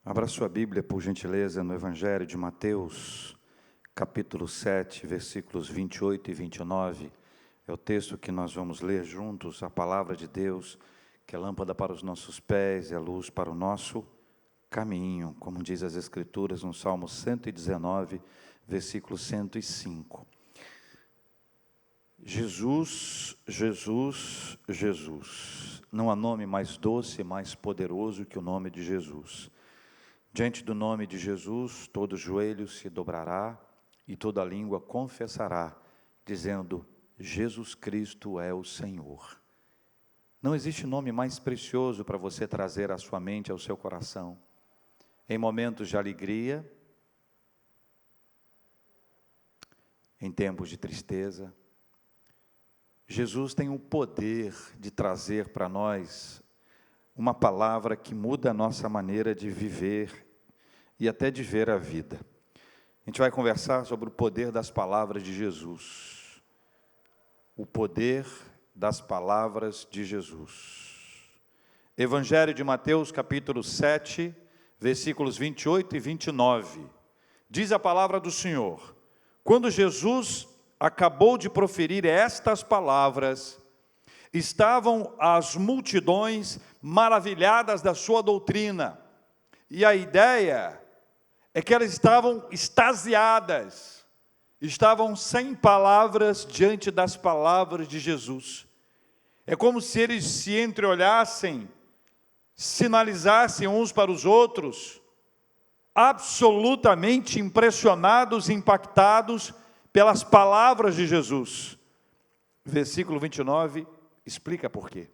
Abra sua Bíblia, por gentileza, no Evangelho de Mateus, capítulo 7, versículos 28 e 29. É o texto que nós vamos ler juntos, a palavra de Deus, que é lâmpada para os nossos pés e a luz para o nosso caminho, como diz as Escrituras no Salmo 119, versículo 105. Jesus, Jesus, Jesus. Não há nome mais doce e mais poderoso que o nome de Jesus. Diante do nome de Jesus, todo joelho se dobrará e toda língua confessará, dizendo: Jesus Cristo é o Senhor. Não existe nome mais precioso para você trazer à sua mente, ao seu coração. Em momentos de alegria, em tempos de tristeza, Jesus tem o poder de trazer para nós uma palavra que muda a nossa maneira de viver e até de ver a vida. A gente vai conversar sobre o poder das palavras de Jesus. O poder das palavras de Jesus. Evangelho de Mateus, capítulo 7, versículos 28 e 29. Diz a palavra do Senhor: quando Jesus acabou de proferir estas palavras, estavam as multidões maravilhadas da sua doutrina. E a ideia é que elas estavam extasiadas, estavam sem palavras diante das palavras de Jesus. É como se eles se entreolhassem, sinalizassem uns para os outros, absolutamente impressionados, impactados pelas palavras de Jesus. Versículo 29 explica por quê.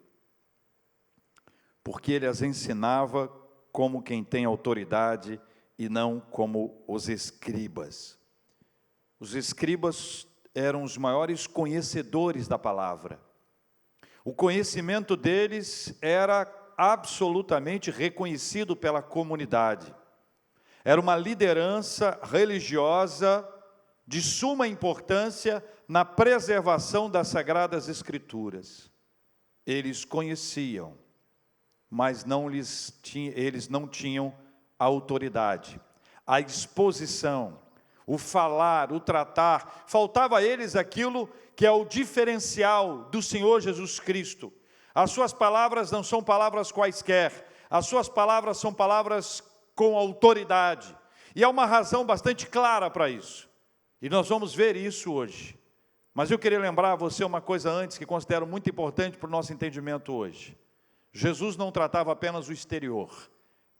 Porque ele as ensinava como quem tem autoridade e não como os escribas. Os escribas eram os maiores conhecedores da palavra. O conhecimento deles era absolutamente reconhecido pela comunidade. Era uma liderança religiosa de suma importância na preservação das Sagradas Escrituras. Eles conheciam, mas eles não tinham a autoridade, a exposição, o falar, o tratar. Faltava a eles aquilo que é o diferencial do Senhor Jesus Cristo. As suas palavras não são palavras quaisquer, as suas palavras são palavras com autoridade. E há uma razão bastante clara para isso. E nós vamos ver isso hoje. Mas eu queria lembrar a você uma coisa antes, que considero muito importante para o nosso entendimento hoje. Jesus não tratava apenas o exterior.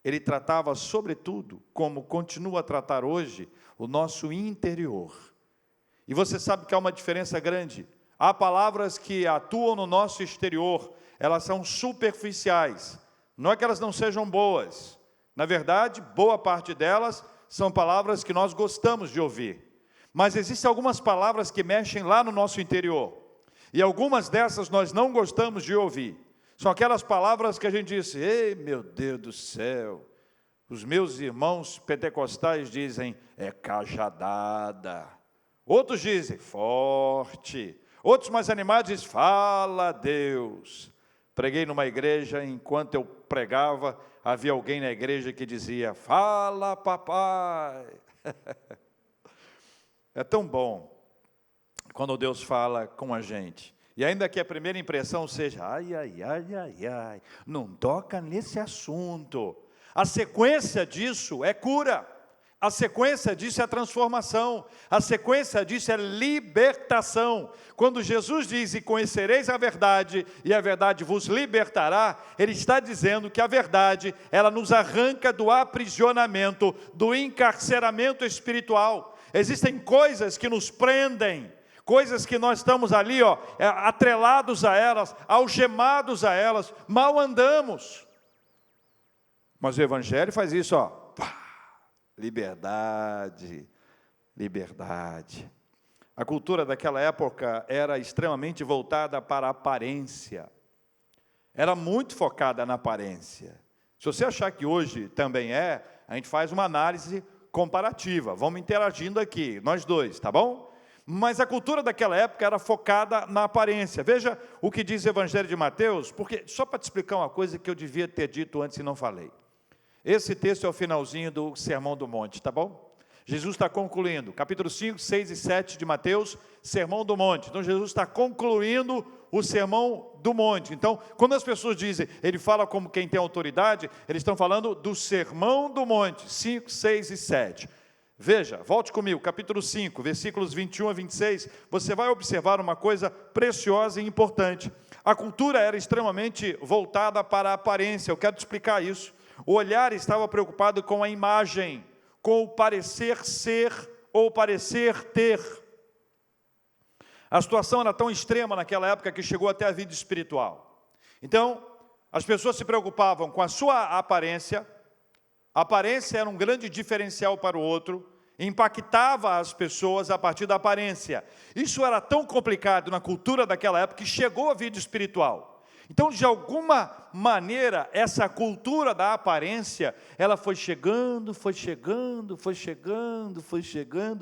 Ele tratava, sobretudo, como continua a tratar hoje, o nosso interior. E você sabe que há uma diferença grande. Há palavras que atuam no nosso exterior, elas são superficiais. Não é que elas não sejam boas. Na verdade, boa parte delas são palavras que nós gostamos de ouvir. Mas existem algumas palavras que mexem lá no nosso interior. E algumas dessas nós não gostamos de ouvir. São aquelas palavras que a gente diz: ei, meu Deus do céu. Os meus irmãos pentecostais dizem: é cajadada. Outros dizem: forte. Outros mais animados dizem: fala Deus. Preguei numa igreja, enquanto eu pregava, havia alguém na igreja que dizia: fala papai. É tão bom quando Deus fala com a gente. E ainda que a primeira impressão seja: ai, ai, ai, ai, ai, não toca nesse assunto. A sequência disso é cura. A sequência disso é transformação. A sequência disso é libertação. Quando Jesus diz: e conhecereis a verdade, e a verdade vos libertará, Ele está dizendo que a verdade, ela nos arranca do aprisionamento, do encarceramento espiritual. Existem coisas que nos prendem, coisas que nós estamos ali, atrelados a elas, algemados a elas, mal andamos. Mas o Evangelho faz isso, liberdade, liberdade. A cultura daquela época era extremamente voltada para a aparência. Era muito focada na aparência. Se você achar que hoje também a gente faz uma análise comparativa. Vamos interagindo aqui, nós dois, tá bom? Mas a cultura daquela época era focada na aparência. Veja o que diz o Evangelho de Mateus, porque só para te explicar uma coisa que eu devia ter dito antes e não falei. Esse texto é o finalzinho do Sermão do Monte, tá bom? Jesus está concluindo, capítulo 5, 6 e 7 de Mateus, Sermão do Monte. Então, Jesus está concluindo o Sermão do Monte. Então, quando as pessoas dizem, ele fala como quem tem autoridade, eles estão falando do Sermão do Monte, 5, 6 e 7. Veja, volte comigo, capítulo 5, versículos 21 a 26, você vai observar uma coisa preciosa e importante. A cultura era extremamente voltada para a aparência, eu quero te explicar isso. O olhar estava preocupado com a imagem, com o parecer ser ou parecer ter. A situação era tão extrema naquela época que chegou até a vida espiritual. Então, as pessoas se preocupavam com a sua aparência. A aparência era um grande diferencial para o outro, impactava as pessoas a partir da aparência. Isso era tão complicado na cultura daquela época que chegou à vida espiritual. Então, de alguma maneira, essa cultura da aparência, ela foi chegando,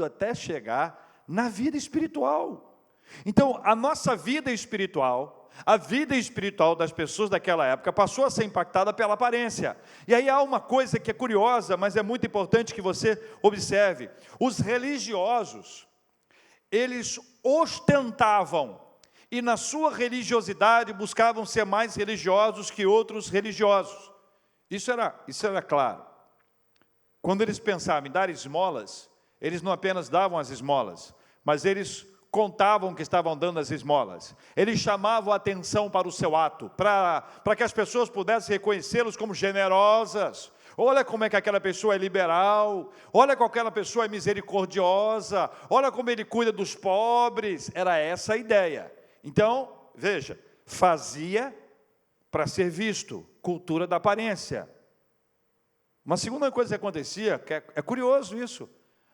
até chegar na vida espiritual. Então, a nossa vida espiritual, a vida espiritual das pessoas daquela época, passou a ser impactada pela aparência. E aí há uma coisa que é curiosa, mas é muito importante que você observe. Os religiosos, eles ostentavam, e na sua religiosidade buscavam ser mais religiosos que outros religiosos. Isso era claro. Quando eles pensavam em dar esmolas, eles não apenas davam as esmolas, mas eles contavam que estavam dando as esmolas. Eles chamavam a atenção para o seu ato, para que as pessoas pudessem reconhecê-los como generosas. Olha como é que aquela pessoa é liberal, olha como aquela pessoa é misericordiosa, olha como ele cuida dos pobres. Era essa a ideia. Então, veja, fazia para ser visto, cultura da aparência. Uma segunda coisa que acontecia, que é curioso isso,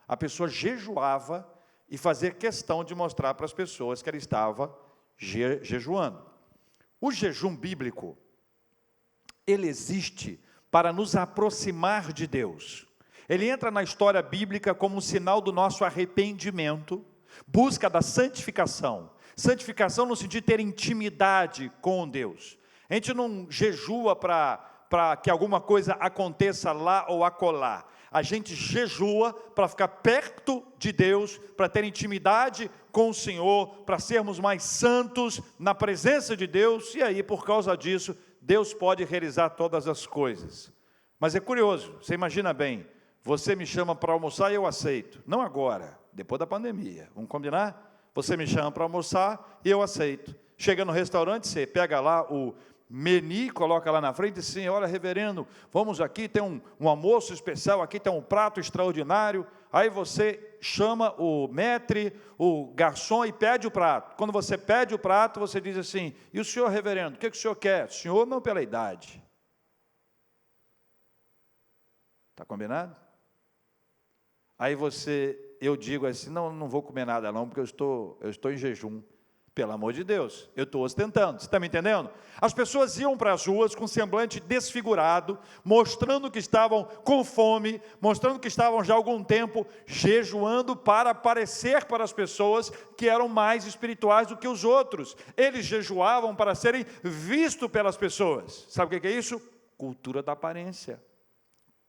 a pessoa jejuava e fazia questão de mostrar para as pessoas que ela estava jejuando. O jejum bíblico, ele existe para nos aproximar de Deus. Ele entra na história bíblica como um sinal do nosso arrependimento, busca da santificação. Santificação no sentido de ter intimidade com Deus. A gente não jejua para que alguma coisa aconteça lá ou acolá. A gente jejua para ficar perto de Deus, para ter intimidade com o Senhor, para sermos mais santos na presença de Deus, e aí, por causa disso, Deus pode realizar todas as coisas. Mas é curioso, você imagina bem, você me chama para almoçar e eu aceito. Não agora, depois da pandemia, vamos combinar? Você me chama para almoçar e eu aceito. Chega no restaurante, você pega lá o menu, coloca lá na frente e diz assim, olha, reverendo, vamos aqui, tem um almoço especial, aqui tem um prato extraordinário. Aí você chama o maître, o garçom e pede o prato. Quando você pede o prato, você diz assim, e o senhor, reverendo, o que o senhor quer? O senhor não pela idade. Está combinado? Aí eu digo assim, não vou comer nada não, porque eu estou em jejum. Pelo amor de Deus, eu estou ostentando, você está me entendendo? As pessoas iam para as ruas com semblante desfigurado, mostrando que estavam com fome, mostrando que estavam já há algum tempo jejuando para parecer para as pessoas que eram mais espirituais do que os outros. Eles jejuavam para serem vistos pelas pessoas. Sabe o que é isso? Cultura da aparência.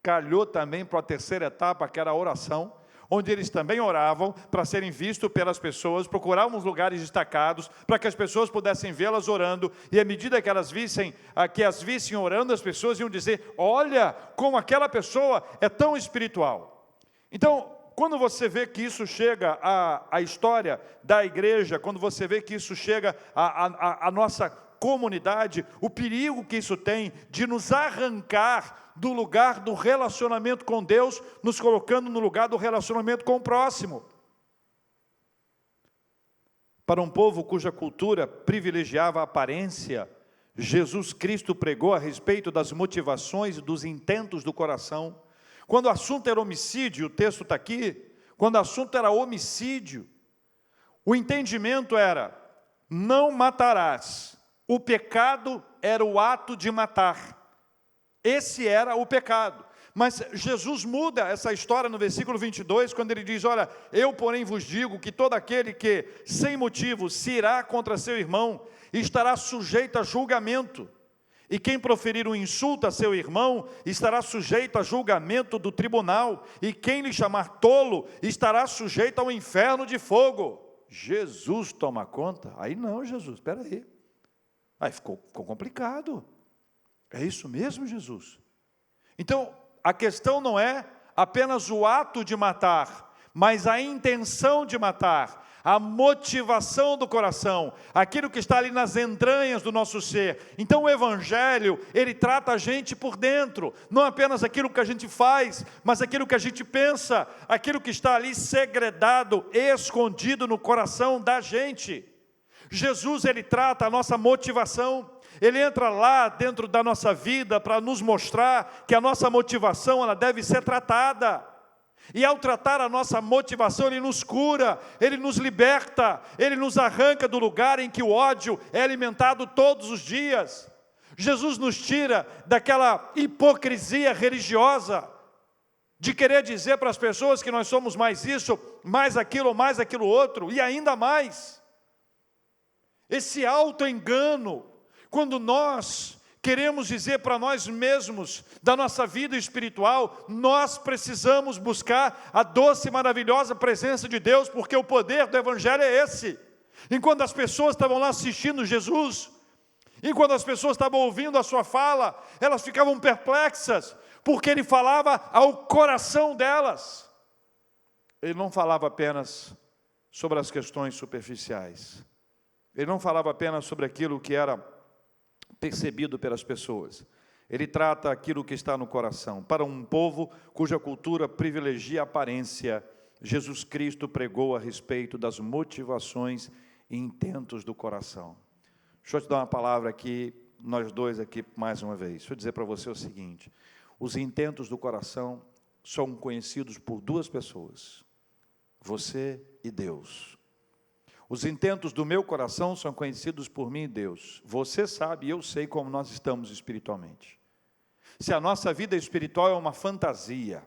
Calhou também para a terceira etapa, que era a oração, onde eles também oravam para serem vistos pelas pessoas, procuravam os lugares destacados, para que as pessoas pudessem vê-las orando, e à medida que elas vissem, orando, as pessoas iam dizer, olha como aquela pessoa é tão espiritual. Então, quando você vê que isso chega à história da igreja, quando você vê que isso chega à nossa comunidade, o perigo que isso tem de nos arrancar do lugar do relacionamento com Deus, nos colocando no lugar do relacionamento com o próximo. Para um povo cuja cultura privilegiava a aparência, Jesus Cristo pregou a respeito das motivações e dos intentos do coração. Quando o assunto era homicídio, o texto está aqui, quando o assunto era homicídio, o entendimento era, não matarás. O pecado era o ato de matar. Esse era o pecado. Mas Jesus muda essa história no versículo 22, quando ele diz, olha, eu porém vos digo que todo aquele que, sem motivo, se irá contra seu irmão, estará sujeito a julgamento. E quem proferir um insulto a seu irmão estará sujeito a julgamento do tribunal, e quem lhe chamar tolo estará sujeito ao inferno de fogo. Jesus toma conta? Aí não, Jesus, espera aí. Aí ficou complicado. É isso mesmo, Jesus? Então, a questão não é apenas o ato de matar, mas a intenção de matar, a motivação do coração, aquilo que está ali nas entranhas do nosso ser. Então o Evangelho, ele trata a gente por dentro, não apenas aquilo que a gente faz, mas aquilo que a gente pensa, aquilo que está ali segredado, escondido no coração da gente. Jesus, ele trata a nossa motivação, ele entra lá dentro da nossa vida para nos mostrar que a nossa motivação, ela deve ser tratada. E ao tratar a nossa motivação, Ele nos cura, Ele nos liberta, Ele nos arranca do lugar em que o ódio é alimentado todos os dias. Jesus nos tira daquela hipocrisia religiosa, de querer dizer para as pessoas que nós somos mais isso, mais aquilo outro, e ainda mais. Esse auto-engano, quando nós queremos dizer para nós mesmos, da nossa vida espiritual, nós precisamos buscar a doce e maravilhosa presença de Deus, porque o poder do Evangelho é esse. Enquanto as pessoas estavam lá assistindo Jesus, enquanto as pessoas estavam ouvindo a sua fala, elas ficavam perplexas, porque Ele falava ao coração delas. Ele não falava apenas sobre as questões superficiais, Ele não falava apenas sobre aquilo que era percebido pelas pessoas. Ele trata aquilo que está no coração. Para um povo cuja cultura privilegia a aparência, Jesus Cristo pregou a respeito das motivações e intentos do coração. Deixa eu te dar uma palavra aqui, nós dois aqui mais uma vez. Deixa eu dizer para você o seguinte: os intentos do coração são conhecidos por duas pessoas, você e Deus. Os intentos do meu coração são conhecidos por mim e Deus. Você sabe e eu sei como nós estamos espiritualmente. Se a nossa vida espiritual é uma fantasia,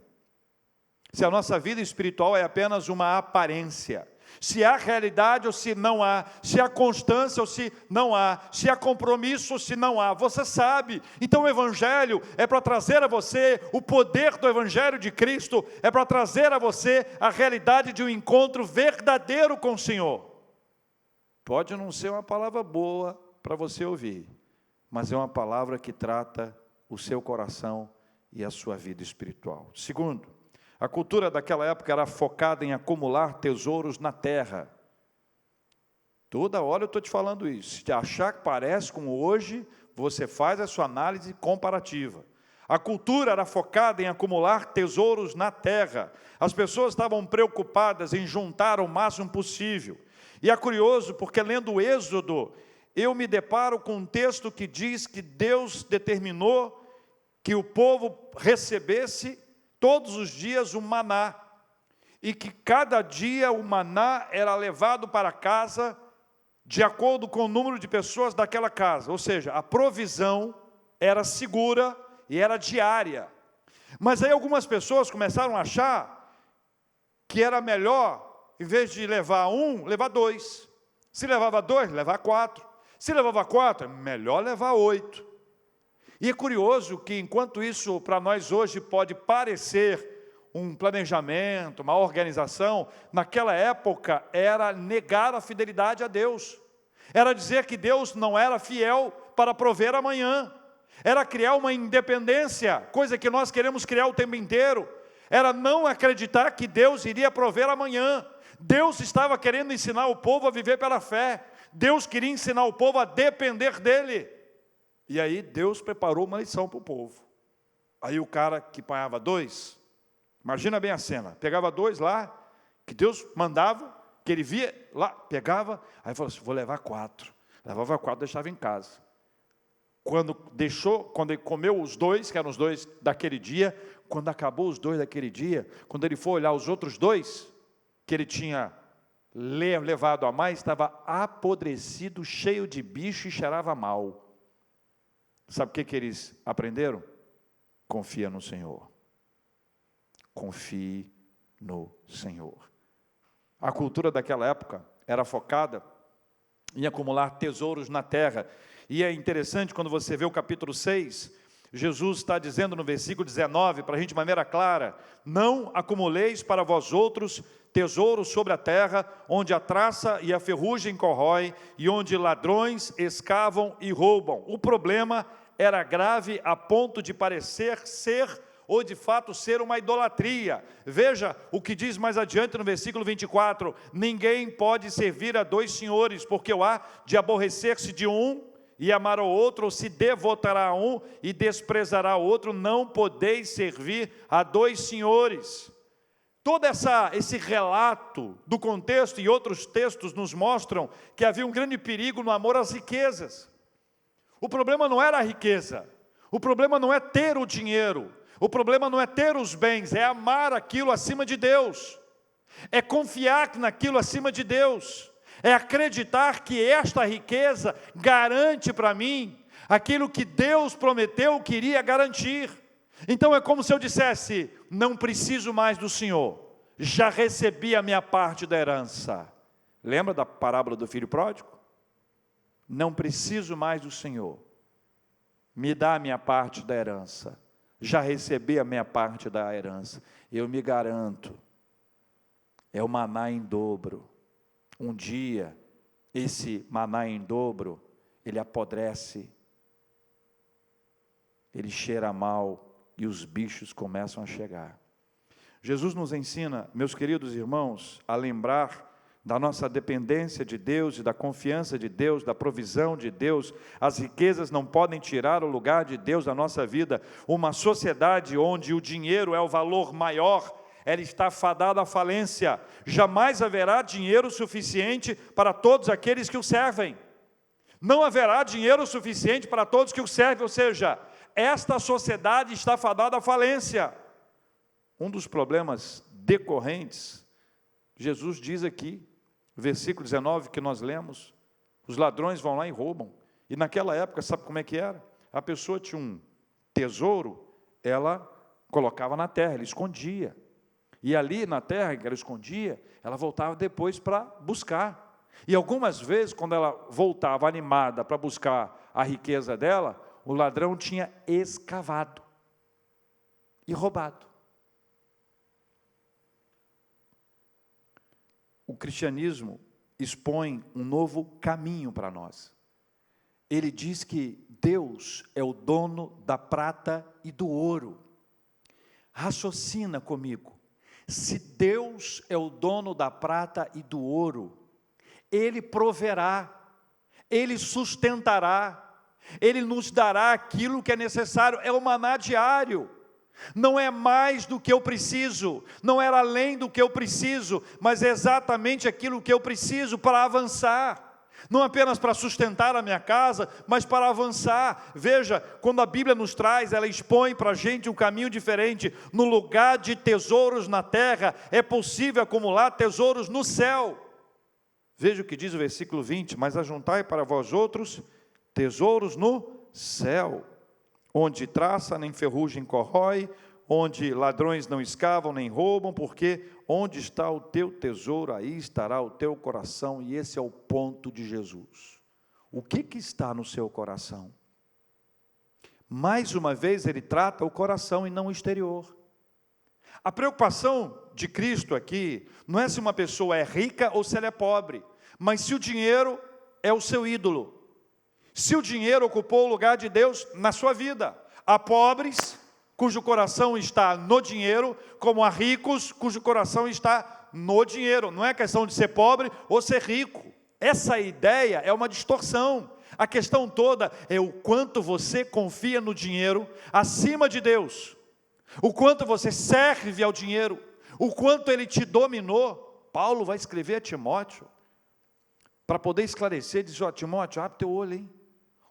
se a nossa vida espiritual é apenas uma aparência, se há realidade ou se não há, se há constância ou se não há, se há compromisso ou se não há, você sabe. Então o Evangelho é para trazer a você o poder do Evangelho de Cristo, é para trazer a você a realidade de um encontro verdadeiro com o Senhor. Pode não ser uma palavra boa para você ouvir, mas é uma palavra que trata o seu coração e a sua vida espiritual. Segundo, a cultura daquela época era focada em acumular tesouros na terra. Toda hora eu estou te falando isso. Se achar que parece com hoje, você faz a sua análise comparativa. A cultura era focada em acumular tesouros na terra. As pessoas estavam preocupadas em juntar o máximo possível. E é curioso, porque lendo o Êxodo, eu me deparo com um texto que diz que Deus determinou que o povo recebesse todos os dias o maná, e que cada dia o maná era levado para casa de acordo com o número de pessoas daquela casa, ou seja, a provisão era segura e era diária. Mas aí algumas pessoas começaram a achar que era melhor, em vez de levar um, levar dois. Se levava dois, levar quatro. Se levava quatro, é melhor levar 8. E é curioso que, enquanto isso para nós hoje pode parecer um planejamento, uma organização, naquela época era negar a fidelidade a Deus. Era dizer que Deus não era fiel para prover amanhã. Era criar uma independência, coisa que nós queremos criar o tempo inteiro. Era não acreditar que Deus iria prover amanhã. Deus estava querendo ensinar o povo a viver pela fé. Deus queria ensinar o povo a depender dEle. E aí Deus preparou uma lição para o povo. Aí o cara que pagava 2, imagina bem a cena, pegava 2 lá, que Deus mandava, que ele via lá, pegava, aí falou assim, vou levar 4. Levava 4, deixava em casa. Quando ele comeu os 2, que eram os 2 daquele dia, quando acabou os 2 daquele dia, quando ele foi olhar os outros 2, que ele tinha levado a mais, estava apodrecido, cheio de bicho e cheirava mal. Sabe o que eles aprenderam? Confia no Senhor. Confie no Senhor. A cultura daquela época era focada em acumular tesouros na terra. E é interessante quando você vê o capítulo 6, Jesus está dizendo no versículo 19, para a gente de maneira clara: não acumuleis para vós outros tesouros sobre a terra, onde a traça e a ferrugem corrói, e onde ladrões escavam e roubam. O problema era grave a ponto de parecer ser, ou de fato ser, uma idolatria. Veja o que diz mais adiante no versículo 24: ninguém pode servir a dois senhores, porque o há de aborrecer-se de um e amar ao outro, ou se devotará a um e desprezará o outro. Não podeis servir a dois senhores. Todo esse relato do contexto e outros textos nos mostram que havia um grande perigo no amor às riquezas. O problema não era a riqueza, o problema não é ter o dinheiro, o problema não é ter os bens, é amar aquilo acima de Deus, é confiar naquilo acima de Deus, é acreditar que esta riqueza garante para mim aquilo que Deus prometeu que iria garantir. Então é como se eu dissesse: não preciso mais do Senhor, já recebi a minha parte da herança. Lembra da parábola do filho pródigo? Não preciso mais do Senhor, me dá a minha parte da herança, já recebi a minha parte da herança. Eu me garanto, é o maná em dobro. Um dia, esse maná em dobro, ele apodrece, ele cheira mal, e os bichos começam a chegar. Jesus nos ensina, meus queridos irmãos, a lembrar da nossa dependência de Deus e da confiança de Deus, da provisão de Deus. As riquezas não podem tirar o lugar de Deus da nossa vida. Uma sociedade onde o dinheiro é o valor maior, ela está fadada à falência. Jamais haverá dinheiro suficiente para todos aqueles que o servem. Não haverá dinheiro suficiente para todos que o servem, ou seja, esta sociedade está fadada à falência. Um dos problemas decorrentes, Jesus diz aqui, versículo 19 que nós lemos: os ladrões vão lá e roubam. E naquela época, sabe como é que era? A pessoa tinha um tesouro, ela colocava na terra, ela escondia. E ali na terra que ela escondia, ela voltava depois para buscar. E algumas vezes, quando ela voltava animada para buscar a riqueza dela, o ladrão tinha escavado e roubado. O cristianismo expõe um novo caminho para nós. Ele diz que Deus é o dono da prata e do ouro. Raciocina comigo. Se Deus é o dono da prata e do ouro, Ele proverá, Ele sustentará, Ele nos dará aquilo que é necessário. É o maná diário. Não é mais do que eu preciso, não era além do que eu preciso, mas é exatamente aquilo que eu preciso para avançar. Não apenas para sustentar a minha casa, mas para avançar. Veja, quando a Bíblia nos traz, ela expõe para a gente um caminho diferente. No lugar de tesouros na terra, é possível acumular tesouros no céu. Veja o que diz o versículo 20: mas ajuntai para vós outros tesouros no céu, onde traça nem ferrugem corrói, onde ladrões não escavam nem roubam, porque onde está o teu tesouro, aí estará o teu coração. E esse é o ponto de Jesus. O que está no seu coração? Mais uma vez ele trata o coração e não o exterior. A preocupação de Cristo aqui não é se uma pessoa é rica ou se ela é pobre, mas se o dinheiro é o seu ídolo, se o dinheiro ocupou o lugar de Deus na sua vida. Há pobres cujo coração está no dinheiro, como há ricos cujo coração está no dinheiro. Não é questão de ser pobre ou ser rico. Essa ideia é uma distorção. A questão toda é o quanto você confia no dinheiro acima de Deus, o quanto você serve ao dinheiro, o quanto ele te dominou. Paulo vai escrever a Timóteo, para poder esclarecer, diz: ó, Timóteo, abre teu olho, hein?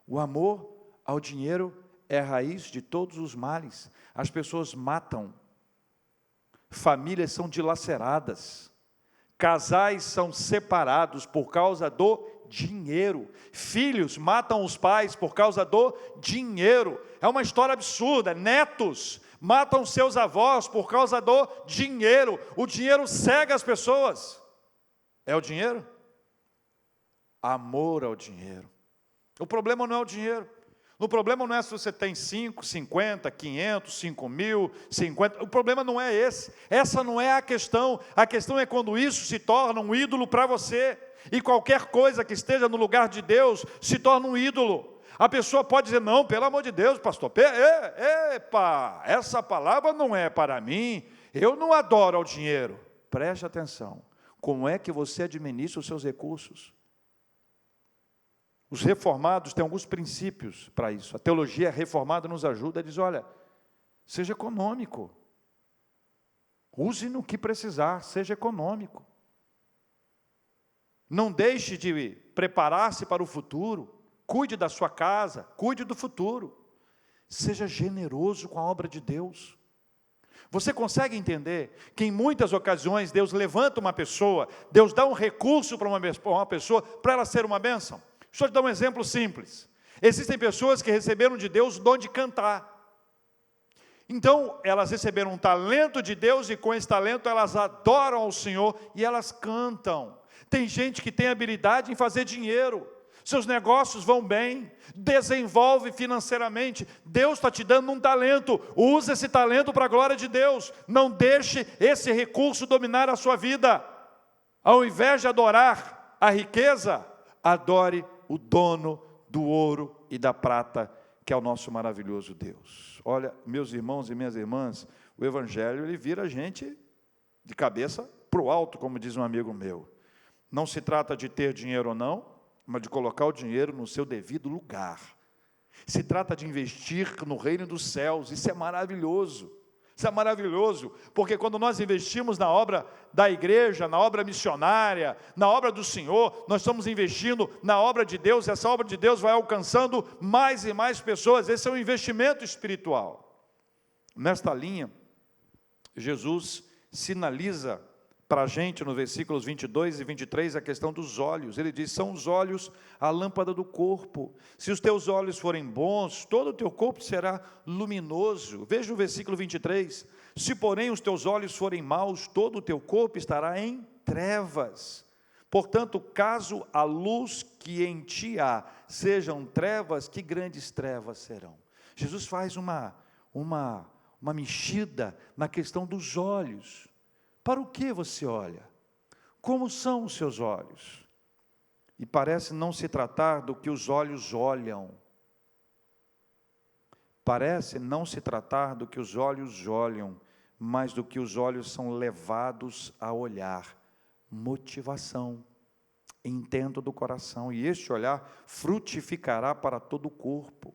O amor ao dinheiro é a raiz de todos os males. As pessoas matam, famílias são dilaceradas, casais são separados por causa do dinheiro, filhos matam os pais por causa do dinheiro. É uma história absurda. Netos matam seus avós por causa do dinheiro. O dinheiro cega as pessoas. É o dinheiro? Amor ao dinheiro. O problema não é o dinheiro. O problema não é se você tem 5, 50, 500, 5 mil, 50. O problema não é esse. Essa não é a questão. A questão é quando isso se torna um ídolo para você. E qualquer coisa que esteja no lugar de Deus se torna um ídolo. A pessoa pode dizer, não, pelo amor de Deus, pastor, epa, essa palavra não é para mim. Eu não adoro ao dinheiro. Preste atenção. Como é que você administra os seus recursos? Os reformados têm alguns princípios para isso. A teologia reformada nos ajuda a dizer, olha, seja econômico. Use no que precisar, seja econômico. Não deixe de preparar-se para o futuro. Cuide da sua casa, cuide do futuro. Seja generoso com a obra de Deus. Você consegue entender que em muitas ocasiões Deus levanta uma pessoa, Deus dá um recurso para uma pessoa, para ela ser uma bênção? Deixa eu te dar um exemplo simples. Existem pessoas que receberam de Deus o dom de cantar. Então, elas receberam um talento de Deus e com esse talento elas adoram ao Senhor e elas cantam. Tem gente que tem habilidade em fazer dinheiro. Seus negócios vão bem, desenvolve financeiramente. Deus está te dando um talento. Use esse talento para a glória de Deus. Não deixe esse recurso dominar a sua vida. Ao invés de adorar a riqueza, adore o dono do ouro e da prata, que é o nosso maravilhoso Deus. Olha, meus irmãos e minhas irmãs, o Evangelho, ele vira a gente de cabeça para o alto, como diz um amigo meu. Não se trata de ter dinheiro ou não, mas de colocar o dinheiro no seu devido lugar. Se trata de investir no reino dos céus. Isso é maravilhoso. Isso é maravilhoso, porque quando nós investimos na obra da igreja, na obra missionária, na obra do Senhor, nós estamos investindo na obra de Deus, e essa obra de Deus vai alcançando mais e mais pessoas. Esse é um investimento espiritual. Nesta linha, Jesus sinaliza para a gente, no versículos 22 e 23, a questão dos olhos. Ele diz, são os olhos a lâmpada do corpo. Se os teus olhos forem bons, todo o teu corpo será luminoso. Veja o versículo 23. Se, porém, os teus olhos forem maus, todo o teu corpo estará em trevas. Portanto, caso a luz que em ti há sejam trevas, que grandes trevas serão. Jesus faz uma mexida na questão dos olhos. Para o que você olha? Como são os seus olhos? E parece não se tratar do que os olhos olham. Parece não se tratar do que os olhos olham, mas do que os olhos são levados a olhar. Motivação, intento do coração. E este olhar frutificará para todo o corpo.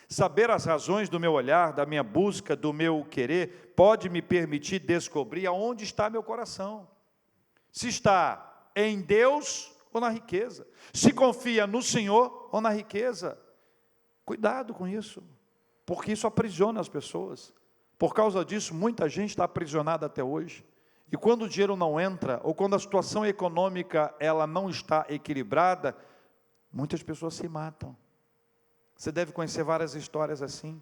Saber as razões do meu olhar, da minha busca, do meu querer, pode me permitir descobrir aonde está meu coração. Se está em Deus ou na riqueza. Se confia no Senhor ou na riqueza. Cuidado com isso, porque isso aprisiona as pessoas. Por causa disso, muita gente está aprisionada até hoje. E quando o dinheiro não entra, ou quando a situação econômica ela não está equilibrada, muitas pessoas se matam. Você deve conhecer várias histórias assim.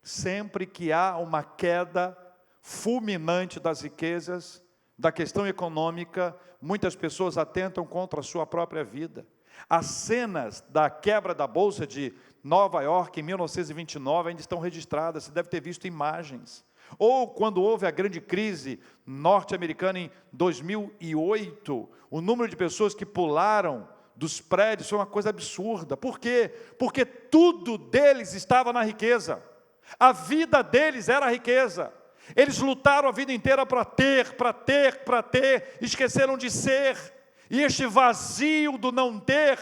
Sempre que há uma queda fulminante das riquezas, da questão econômica, muitas pessoas atentam contra a sua própria vida. As cenas da quebra da Bolsa de Nova York em 1929 ainda estão registradas, você deve ter visto imagens. Ou quando houve a grande crise norte-americana em 2008, o número de pessoas que pularam dos prédios foi uma coisa absurda. Por quê? Porque tudo deles estava na riqueza. A vida deles era a riqueza. Eles lutaram a vida inteira para ter, esqueceram de ser. E este vazio do não ter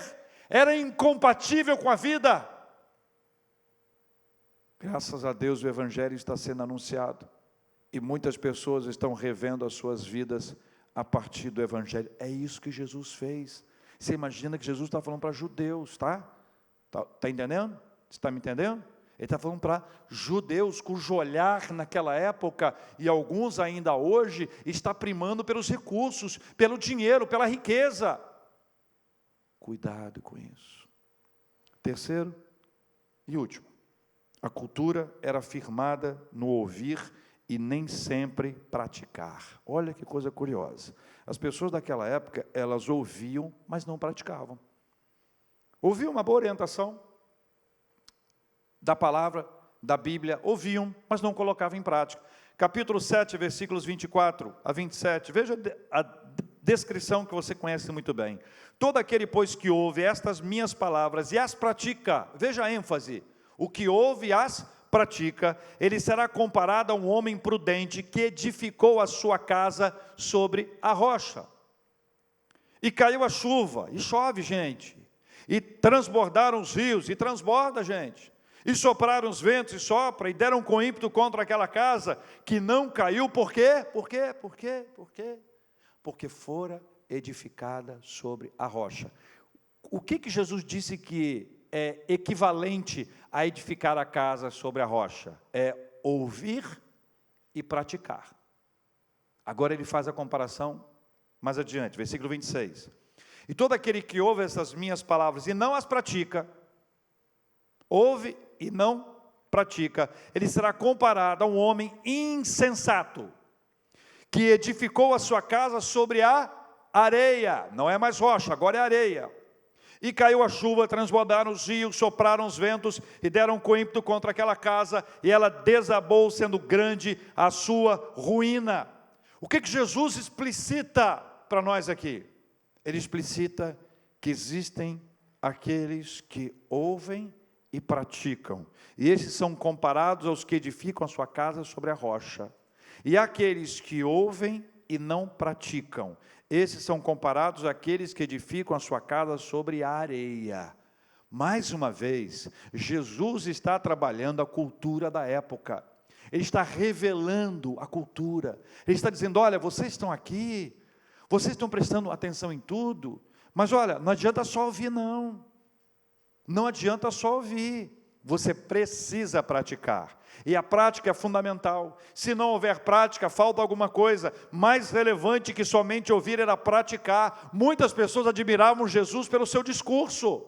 era incompatível com a vida. Graças a Deus o Evangelho está sendo anunciado. E muitas pessoas estão revendo as suas vidas a partir do Evangelho. É isso que Jesus fez. Você imagina que Jesus está falando para judeus, tá? Está entendendo? Você está me entendendo? Ele está falando para judeus, cujo olhar naquela época, e alguns ainda hoje, está primando pelos recursos, pelo dinheiro, pela riqueza. Cuidado com isso. Terceiro e último. A cultura era firmada no ouvir e nem sempre praticar. Olha que coisa curiosa. As pessoas daquela época, elas ouviam, mas não praticavam. ouviam uma boa orientação da palavra, da Bíblia, ouviam, mas não colocavam em prática. Capítulo 7, versículos 24 a 27, veja a descrição que você conhece muito bem. Todo aquele, pois, que ouve estas minhas palavras e as pratica, veja a ênfase, o que ouve e as pratica, ele será comparado a um homem prudente que edificou a sua casa sobre a rocha. E caiu a chuva, e chove, gente, e transbordaram os rios, e transborda, gente, e sopraram os ventos, e sopra, e deram com ímpeto contra aquela casa, que não caiu, por quê? Por quê? Por quê? Por quê? Porque fora edificada sobre a rocha. O que Jesus disse que é equivalente a edificar a casa sobre a rocha? É ouvir e praticar. Agora ele faz a comparação mais adiante, versículo 26. E todo aquele que ouve essas minhas palavras e não as pratica, ouve e não pratica, ele será comparado a um homem insensato, que edificou a sua casa sobre a areia, não é mais rocha, agora é areia. E caiu a chuva, transbordaram os rios, sopraram os ventos e deram com ímpeto contra aquela casa, e ela desabou, sendo grande a sua ruína. O que Jesus explicita para nós aqui? Ele explicita que existem aqueles que ouvem e praticam, e esses são comparados aos que edificam a sua casa sobre a rocha. E aqueles que ouvem e não praticam, esses são comparados àqueles que edificam a sua casa sobre a areia. Mais uma vez, Jesus está trabalhando a cultura da época. Ele está revelando a cultura. Ele está dizendo, olha, vocês estão aqui, vocês estão prestando atenção em tudo, mas olha, não adianta só ouvir não. Não adianta só ouvir. Você precisa praticar. E a prática é fundamental. Se não houver prática, falta alguma coisa. Mais relevante que somente ouvir era praticar. Muitas pessoas admiravam Jesus pelo seu discurso.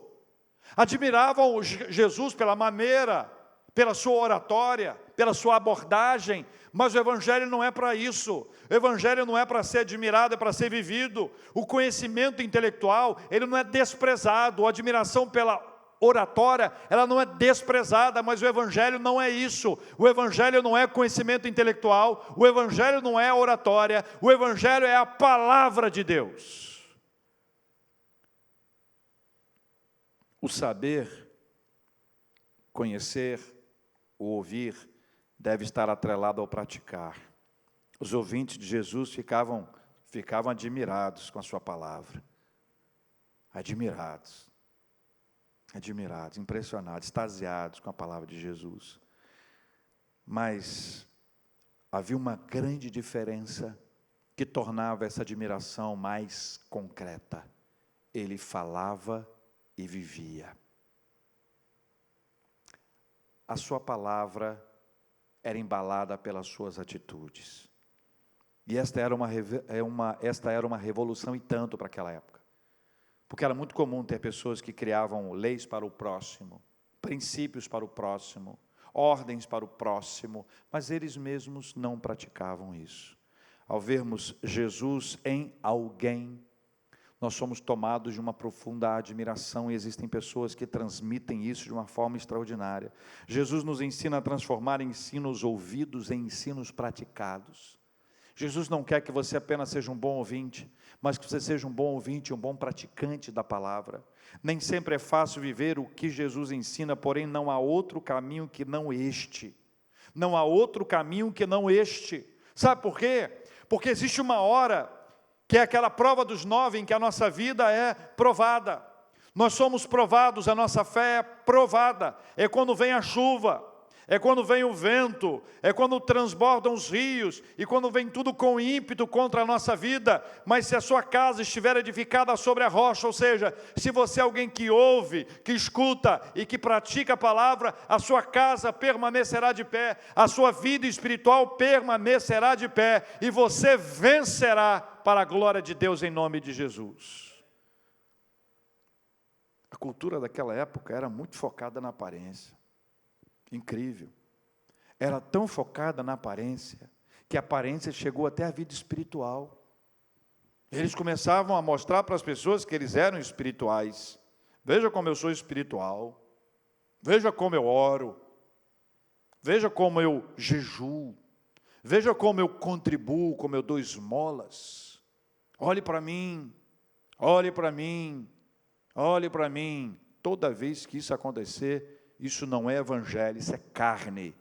Admiravam Jesus pela maneira, pela sua oratória, pela sua abordagem. Mas o Evangelho não é para isso. O Evangelho não é para ser admirado, é para ser vivido. O conhecimento intelectual, ele não é desprezado. A admiração pela oratória, ela não é desprezada, mas o Evangelho não é isso. O Evangelho não é conhecimento intelectual, o Evangelho não é oratória, o Evangelho é a palavra de Deus. O saber, conhecer, o ouvir, deve estar atrelado ao praticar. Os ouvintes de Jesus ficavam admirados com a sua palavra. Admirados, impressionados, extasiados com a palavra de Jesus. Mas havia uma grande diferença que tornava essa admiração mais concreta. Ele falava e vivia. A sua palavra era embalada pelas suas atitudes. E esta era uma revolução e tanto para aquela época. Porque era muito comum ter pessoas que criavam leis para o próximo, princípios para o próximo, ordens para o próximo, mas eles mesmos não praticavam isso. Ao vermos Jesus em alguém, nós somos tomados de uma profunda admiração, e existem pessoas que transmitem isso de uma forma extraordinária. Jesus nos ensina a transformar ensinos ouvidos em ensinos praticados. Jesus não quer que você apenas seja um bom ouvinte, mas que você seja um bom ouvinte, um bom praticante da palavra. Nem sempre é fácil viver o que Jesus ensina, porém não há outro caminho que não este. Não há outro caminho que não este. Sabe por quê? Porque existe uma hora, que é aquela prova dos 9, em que a nossa vida é provada. Nós somos provados, a nossa fé é provada. É quando vem a chuva, é quando vem o vento, é quando transbordam os rios, e quando vem tudo com ímpeto contra a nossa vida. Mas se a sua casa estiver edificada sobre a rocha, ou seja, se você é alguém que ouve, que escuta e que pratica a palavra, a sua casa permanecerá de pé, a sua vida espiritual permanecerá de pé, e você vencerá para a glória de Deus em nome de Jesus. A cultura daquela época era muito focada na aparência. Incrível. Era tão focada na aparência, que a aparência chegou até a vida espiritual. Eles começavam a mostrar para as pessoas que eles eram espirituais. Veja como eu sou espiritual. Veja como eu oro. Veja como eu jejuo. Veja como eu contribuo, como eu dou esmolas. Olhe para mim. Olhe para mim. Olhe para mim. Toda vez que isso acontecer, isso não é evangelho, isso é carne.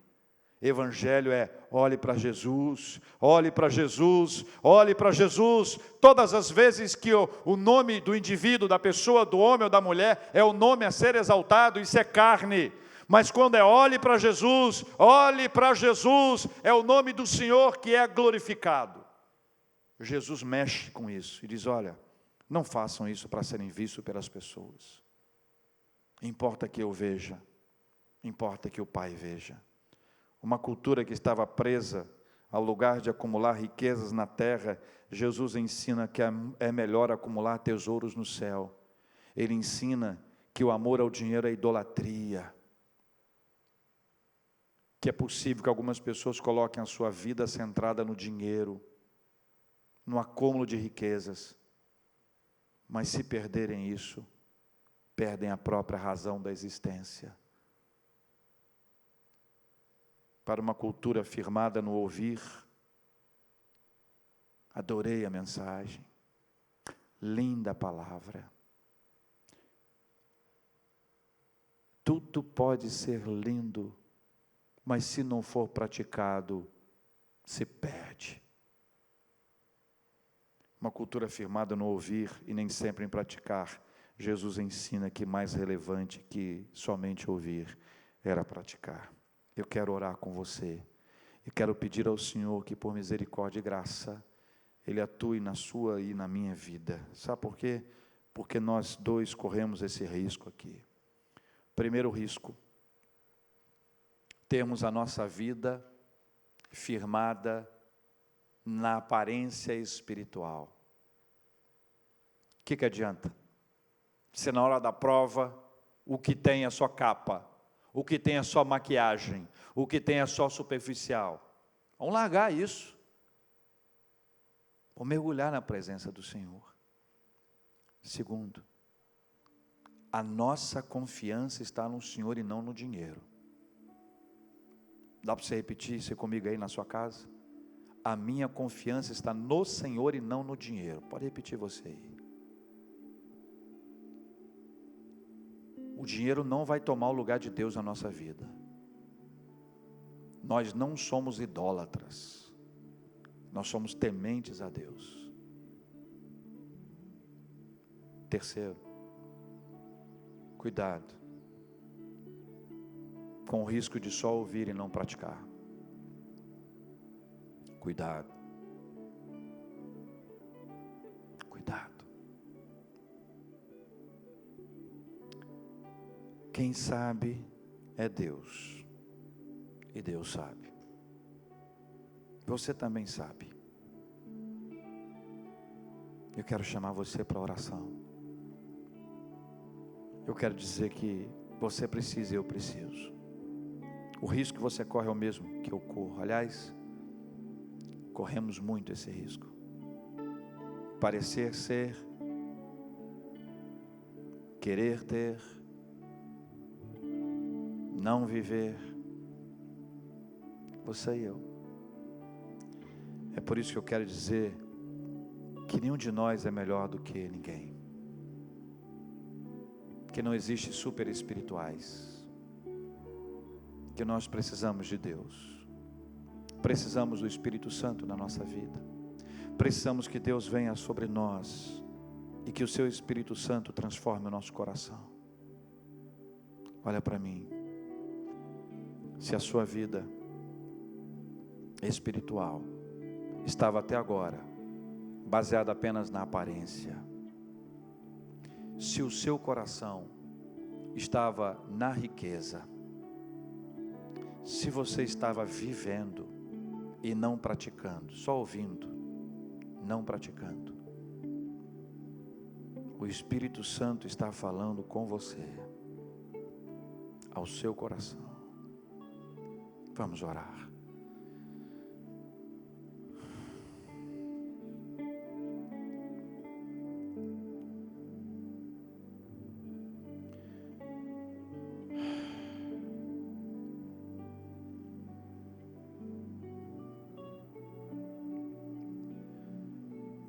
Evangelho é, olhe para Jesus, olhe para Jesus, olhe para Jesus. Todas as vezes que o nome do indivíduo, da pessoa, do homem ou da mulher, é o nome a ser exaltado, isso é carne. Mas quando é olhe para Jesus, é o nome do Senhor que é glorificado. Jesus mexe com isso e diz, olha, não façam isso para serem vistos pelas pessoas. Importa que eu veja, importa que o Pai veja. Uma cultura que estava presa ao lugar de acumular riquezas na terra, Jesus ensina que é melhor acumular tesouros no céu. Ele ensina que o amor ao dinheiro é idolatria. Que é possível que algumas pessoas coloquem a sua vida centrada no dinheiro, no acúmulo de riquezas. Mas se perderem isso, perdem a própria razão da existência. Para uma cultura firmada no ouvir, adorei a mensagem, linda palavra. Tudo pode ser lindo, mas se não for praticado, se perde. Uma cultura firmada no ouvir e nem sempre em praticar, Jesus ensina que mais relevante que somente ouvir era praticar. Eu quero orar com você. Eu quero pedir ao Senhor que por misericórdia e graça, Ele atue na sua e na minha vida. Sabe por quê? Porque nós dois corremos esse risco aqui. Primeiro risco, termos a nossa vida firmada na aparência espiritual. O que adianta? Se na hora da prova, o que tem é só capa, o que tem é só maquiagem, o que tem é só superficial. Vamos largar isso. Vamos mergulhar na presença do Senhor. Segundo, a nossa confiança está no Senhor e não no dinheiro. Dá para você repetir isso comigo aí na sua casa? A minha confiança está no Senhor e não no dinheiro. Pode repetir você aí. O dinheiro não vai tomar o lugar de Deus na nossa vida. Nós não somos idólatras. Nós somos tementes a Deus. Terceiro, cuidado com o risco de só ouvir e não praticar. Cuidado. Cuidado. Quem sabe é Deus. E Deus sabe. Você também sabe. Eu quero chamar você para a oração. Eu quero dizer que você precisa e eu preciso. O risco que você corre é o mesmo que eu corro. Aliás, corremos muito esse risco. Parecer ser, querer ter, não viver, você e eu. É por isso que eu quero dizer que nenhum de nós é melhor do que ninguém. Que não existe super espirituais. Que nós precisamos de Deus. Precisamos do Espírito Santo na nossa vida. Precisamos que Deus venha sobre nós e que o seu Espírito Santo transforme o nosso coração. Olha para mim. Se a sua vida espiritual estava até agora baseada apenas na aparência, se o seu coração estava na riqueza, se você estava vivendo e não praticando, só ouvindo, não praticando, o Espírito Santo está falando com você, ao seu coração. Vamos orar.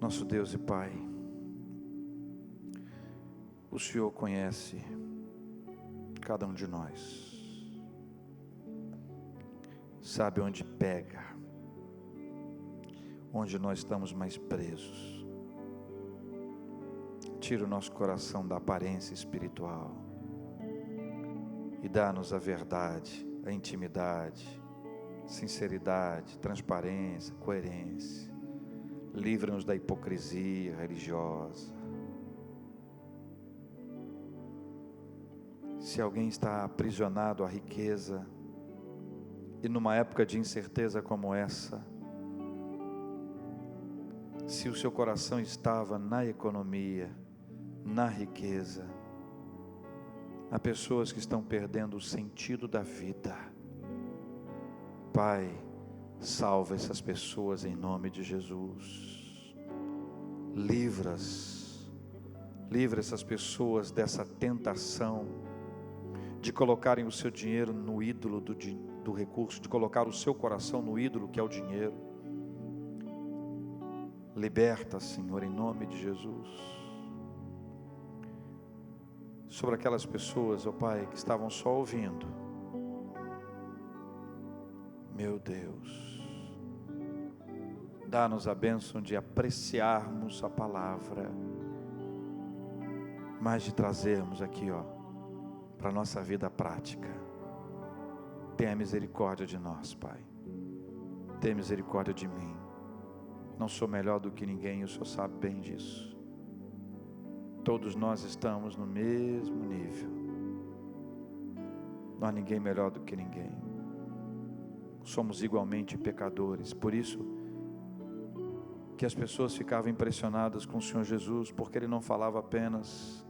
Nosso Deus e Pai, o Senhor conhece cada um de nós, sabe onde pega, onde nós estamos mais presos. Tira o nosso coração da aparência espiritual e dá-nos a verdade, a intimidade, sinceridade, transparência, coerência. Livra-nos da hipocrisia religiosa. Se alguém está aprisionado à riqueza, e numa época de incerteza como essa, se o seu coração estava na economia, na riqueza, há pessoas que estão perdendo o sentido da vida. Pai, salva essas pessoas em nome de Jesus. Livra essas pessoas dessa tentação de colocarem o seu dinheiro no ídolo do recurso, de colocar o seu coração no ídolo que é o dinheiro. Liberta, Senhor, em nome de Jesus. Sobre aquelas pessoas, ó Pai, que estavam só ouvindo. Meu Deus, dá-nos a bênção de apreciarmos a palavra, mas de trazermos aqui, para a nossa vida prática. Tenha misericórdia de nós, Pai. Tenha misericórdia de mim. Não sou melhor do que ninguém, o Senhor sabe bem disso. Todos nós estamos no mesmo nível. Não há ninguém melhor do que ninguém. Somos igualmente pecadores. Por isso que as pessoas ficavam impressionadas com o Senhor Jesus, porque Ele não falava apenas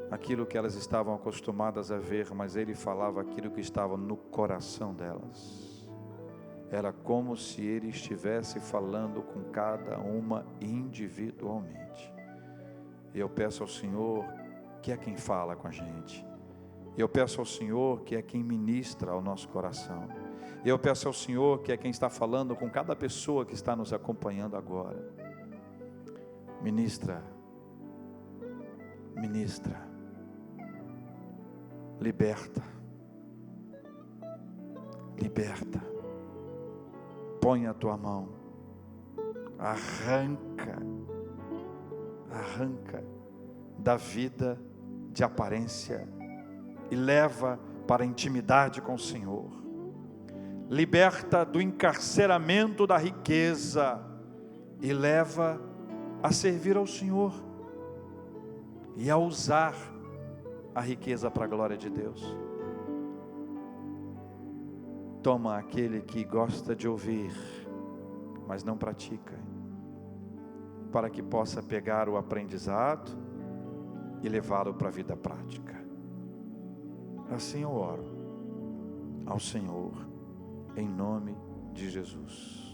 aquilo que elas estavam acostumadas a ver, mas Ele falava aquilo que estava no coração delas. Era como se Ele estivesse falando com cada uma individualmente. E eu peço ao Senhor, que é quem fala com a gente. Eu peço ao Senhor, que é quem ministra ao nosso coração. Eu peço ao Senhor, que é quem está falando com cada pessoa que está nos acompanhando agora. Ministra, liberta, põe a tua mão, arranca da vida de aparência e leva para a intimidade com o Senhor. Liberta do encarceramento da riqueza e leva a servir ao Senhor e a usar a riqueza para a glória de Deus. Toma aquele que gosta de ouvir, mas não pratica, para que possa pegar o aprendizado e levá-lo para a vida prática. Assim eu oro ao Senhor, em nome de Jesus.